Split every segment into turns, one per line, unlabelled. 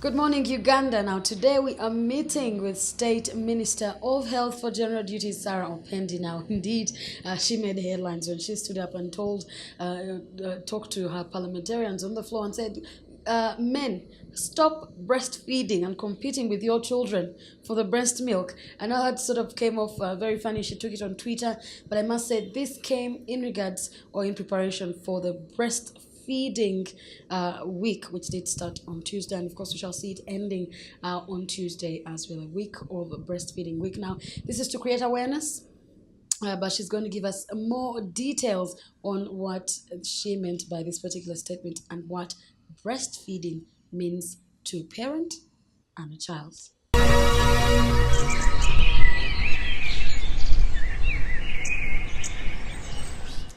Good morning, Uganda. Now, today we are meeting with State Minister of Health for General Duties, Sarah Opendi. Now, indeed, she made headlines when she stood up and talked to her parliamentarians on the floor and said, men, stop breastfeeding and competing with your children for the breast milk. I know that sort of came off very funny. She took it on Twitter, but I must say this came in regards or in preparation for the breastfeeding week, which did start on Tuesday, and of course we shall see it ending on Tuesday as well, a week of breastfeeding week. Now, this is to create awareness, but she's going to give us more details on what she meant by this particular statement and what breastfeeding means to a parent and a child.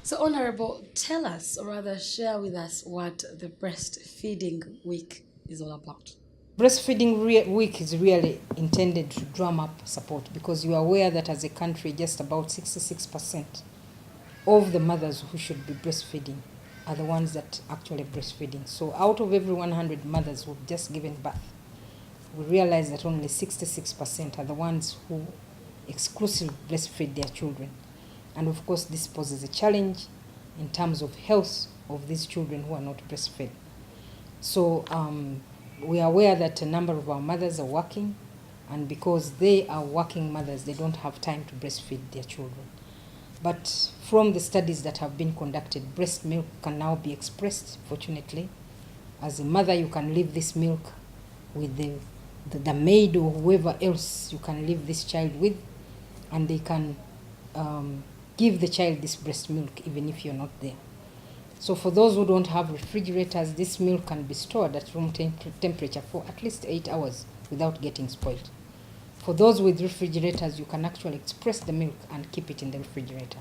So, Honorable, tell us, or rather share with us, what the breastfeeding week is all about.
Breastfeeding week is really intended to drum up support, because you are aware that as a country, just about 66% of the mothers who should be breastfeeding are the ones that actually breastfeeding. So out of every 100 mothers who've just given birth, we realize that only 66% are the ones who exclusively breastfeed their children. And of course, this poses a challenge in terms of health of these children who are not breastfed. So we are aware that a number of our mothers are working, and because they are working mothers, they don't have time to breastfeed their children. But from the studies that have been conducted, breast milk can now be expressed, fortunately. As a mother, you can leave this milk with the maid or whoever else you can leave this child with, and they can give the child this breast milk even if you're not there. So for those who don't have refrigerators, this milk can be stored at room temperature for at least 8 hours without getting spoiled. For those with refrigerators, you can actually express the milk and keep it in the refrigerator.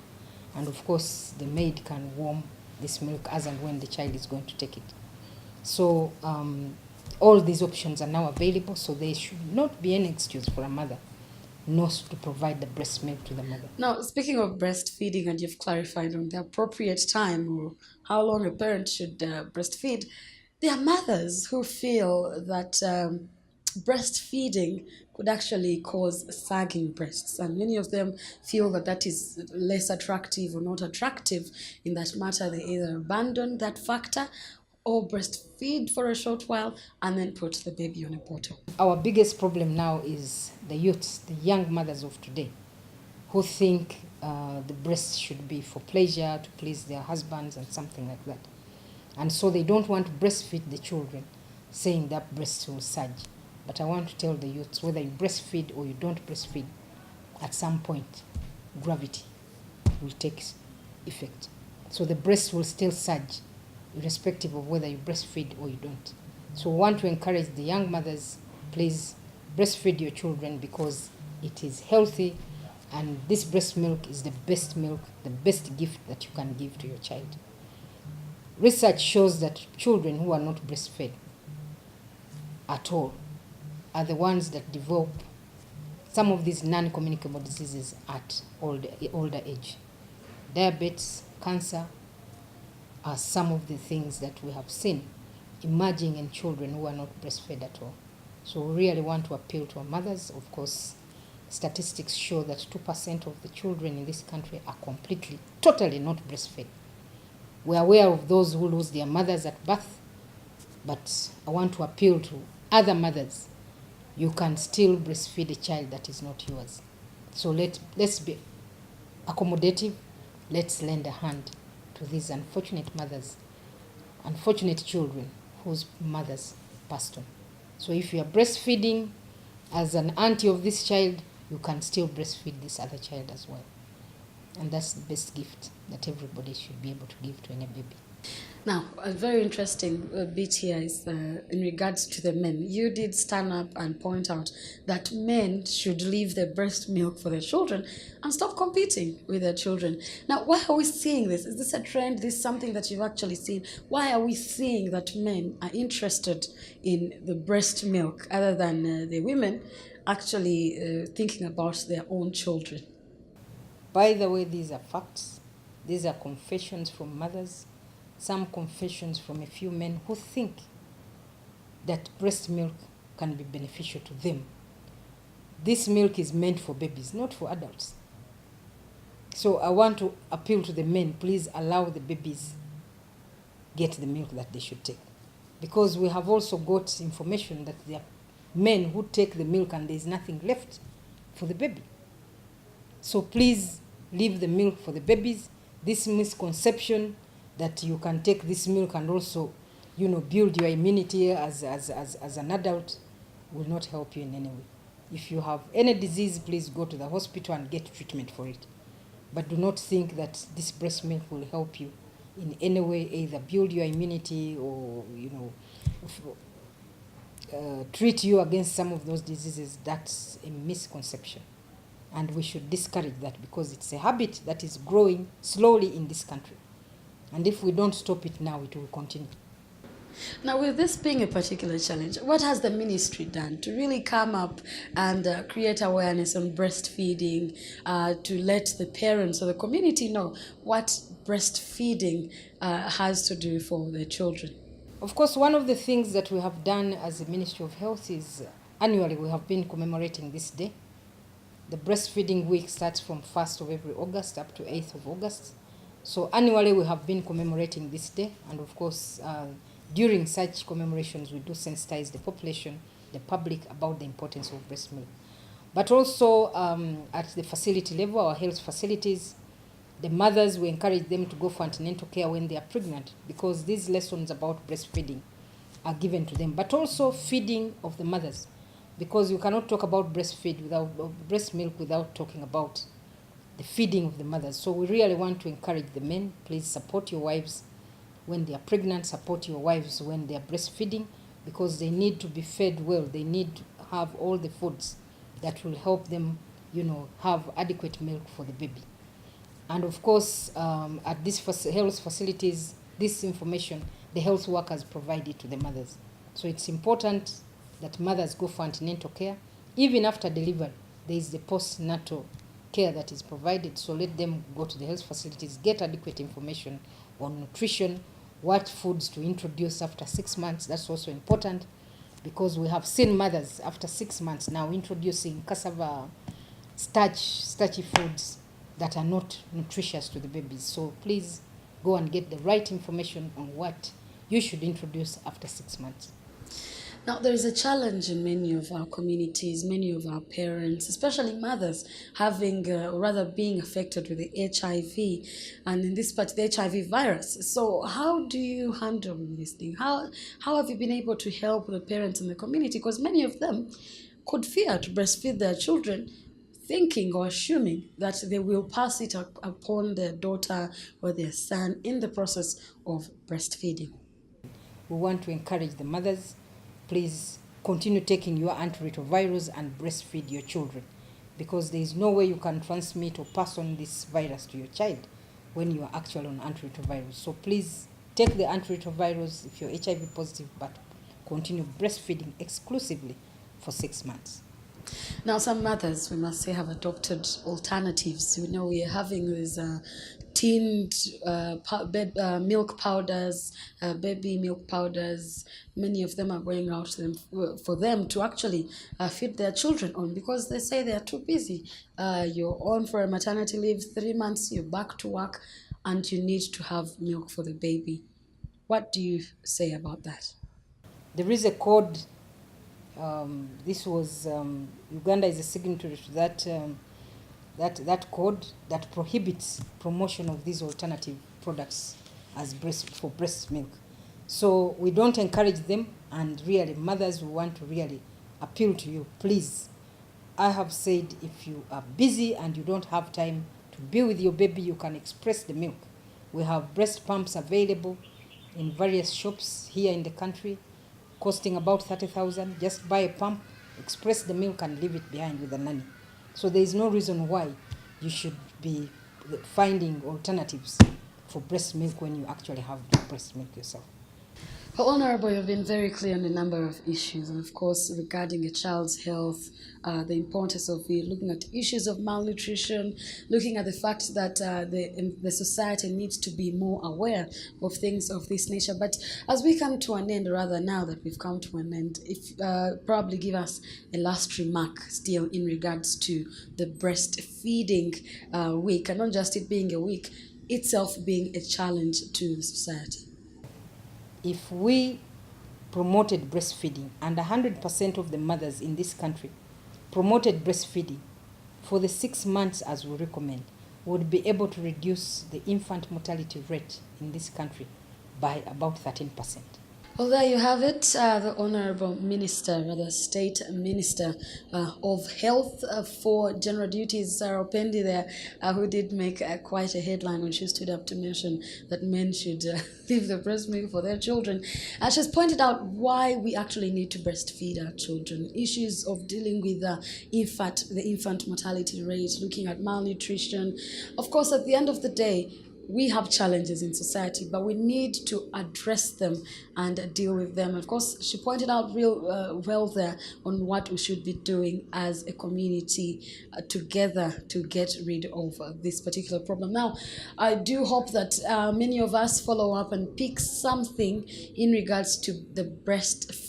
And of course, the maid can warm this milk as and when the child is going to take it. So all these options are now available, so there should not be any excuse for a mother not to provide the breast milk to the mother.
Now, speaking of breastfeeding, and you've clarified on the appropriate time or how long a parent should breastfeed, there are mothers who feel that breastfeeding could actually cause sagging breasts, and many of them feel that that is less attractive or not attractive. In that matter, they either abandon that factor or breastfeed for a short while and then put the baby on a bottle.
Our biggest problem now is the youths, the young mothers of today, who think the breast should be for pleasure, to please their husbands and something like that. And so they don't want to breastfeed the children, saying that breasts will surge. But I want to tell the youths, whether you breastfeed or you don't breastfeed, at some point, gravity will take effect. So the breast will still surge, irrespective of whether you breastfeed or you don't. So we want to encourage the young mothers, please breastfeed your children, because it is healthy, and this breast milk is the best milk, the best gift that you can give to your child. Research shows that children who are not breastfed at all are the ones that develop some of these non-communicable diseases at older age. Diabetes, cancer are some of the things that we have seen emerging in children who are not breastfed at all. So we really want to appeal to our mothers. Of course, statistics show that 2% of the children in this country are totally not breastfed. We are aware of those who lose their mothers at birth, but I want to appeal to other mothers. You can still breastfeed a child that is not yours. So let's be accommodative. Let's lend a hand to these unfortunate mothers, unfortunate children whose mothers passed on. So if you are breastfeeding as an auntie of this child, you can still breastfeed this other child as well. And that's the best gift that everybody should be able to give to any baby.
Now, a very interesting bit here is in regards to the men. You did stand up and point out that men should leave their breast milk for their children and stop competing with their children. Now, why are we seeing this? Is this a trend? Is this something that you've actually seen? Why are we seeing that men are interested in the breast milk other than the women actually thinking about their own children?
By the way, these are facts. These are confessions from mothers, some confessions from a few men who think that breast milk can be beneficial to them. This milk is meant for babies, not for adults. So I want to appeal to the men, please allow the babies get the milk that they should take. Because we have also got information that there are men who take the milk and there's nothing left for the baby. So please leave the milk for the babies. This misconception that you can take this milk and also, build your immunity as an adult will not help you in any way. If you have any disease, please go to the hospital and get treatment for it. But do not think that this breast milk will help you in any way, either build your immunity or, treat you against some of those diseases. That's a misconception. And we should discourage that because it's a habit that is growing slowly in this country. And if we don't stop it now, it will continue.
Now, with this being a particular challenge, what has the ministry done to really come up and create awareness on breastfeeding, to let the parents or the community know what breastfeeding has to do for their children?
Of course, one of the things that we have done as a Ministry of Health is annually we have been commemorating this day. The breastfeeding week starts from 1st of every August up to 8th of August. So annually we have been commemorating this day, and of course during such commemorations we do sensitize the population, the public, about the importance of breast milk. But also at the facility level, our health facilities, the mothers, we encourage them to go for antenatal care when they are pregnant, because these lessons about breastfeeding are given to them. But also feeding of the mothers, because you cannot talk about breast milk without talking about the feeding of the mothers. So we really want to encourage the men, please support your wives when they are pregnant, support your wives when they are breastfeeding, because they need to be fed well. They need to have all the foods that will help them, have adequate milk for the baby. And of course, at these health facilities, this information, the health workers provide it to the mothers. So it's important that mothers go for antenatal care. Even after delivery, there is the postnatal care that is provided. So let them go to the health facilities, get adequate information on nutrition, what foods to introduce after 6 months. That's also important, because we have seen mothers after 6 months now introducing cassava, starchy foods that are not nutritious to the babies. So please go and get the right information on what you should introduce after 6 months.
Now, there is a challenge in many of our communities, many of our parents, especially mothers, having or rather being affected with the HIV, and in this part, the HIV virus. So how do you handle this thing? How have you been able to help the parents in the community? Because many of them could fear to breastfeed their children, thinking or assuming that they will pass it upon their daughter or their son in the process of breastfeeding.
We want to encourage the mothers, please continue taking your antiretrovirals and breastfeed your children, because there is no way you can transmit or pass on this virus to your child when you are actually on antiretrovirals. So please take the antiretrovirals if you're HIV positive, but continue breastfeeding exclusively for 6 months.
Now, some mothers, we must say, have adopted alternatives. We are having these tinned milk powders, baby milk powders. Many of them are going out to them for them to actually feed their children on, because they say they are too busy. You're on for a maternity leave, 3 months, you're back to work, and you need to have milk for the baby. What do you say about that?
There is a code. Uganda is a signatory to that code that prohibits promotion of these alternative products as for breast milk. So we don't encourage them, and really mothers, we want to really appeal to you, please. I have said, if you are busy and you don't have time to be with your baby, you can express the milk. We have breast pumps available in various shops here in the country, costing about 30,000. Just buy a pump, express the milk, and leave it behind with a nanny. So there is no reason why you should be finding alternatives for breast milk when you actually have breast milk yourself.
Well, Honorable, you've been very clear on a number of issues, and of course, regarding a child's health, the importance of it, looking at issues of malnutrition, looking at the fact that the society needs to be more aware of things of this nature. But as we come to an end, rather now that we've come to an end, if probably give us a last remark still in regards to the breastfeeding week, and not just it being a week, itself being a challenge to the society.
If we promoted breastfeeding and 100% of the mothers in this country promoted breastfeeding for the 6 months as we recommend, we would be able to reduce the infant mortality rate in this country by about 13%.
Well, there you have it. The Honorable Minister, rather State Minister of Health for General Duties, Sarah Opendi there, who did make quite a headline when she stood up to mention that men should leave the breast milk for their children. She's pointed out why we actually need to breastfeed our children, issues of dealing with the infant mortality rate, looking at malnutrition. Of course, at the end of the day, we have challenges in society, but we need to address them and deal with them. Of course, she pointed out real well there on what we should be doing as a community together to get rid of this particular problem. Now, I do hope that many of us follow up and pick something in regards to the breastfeeding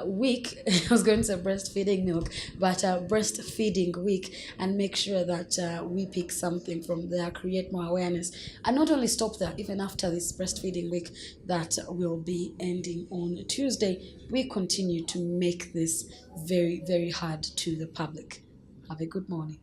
week. I was going to say breastfeeding milk, but breastfeeding week, and make sure that we pick something from there, create more awareness, and not only stop there, even after this breastfeeding week that will be ending on Tuesday, we continue to make this very, very hard to the public. Have a good morning.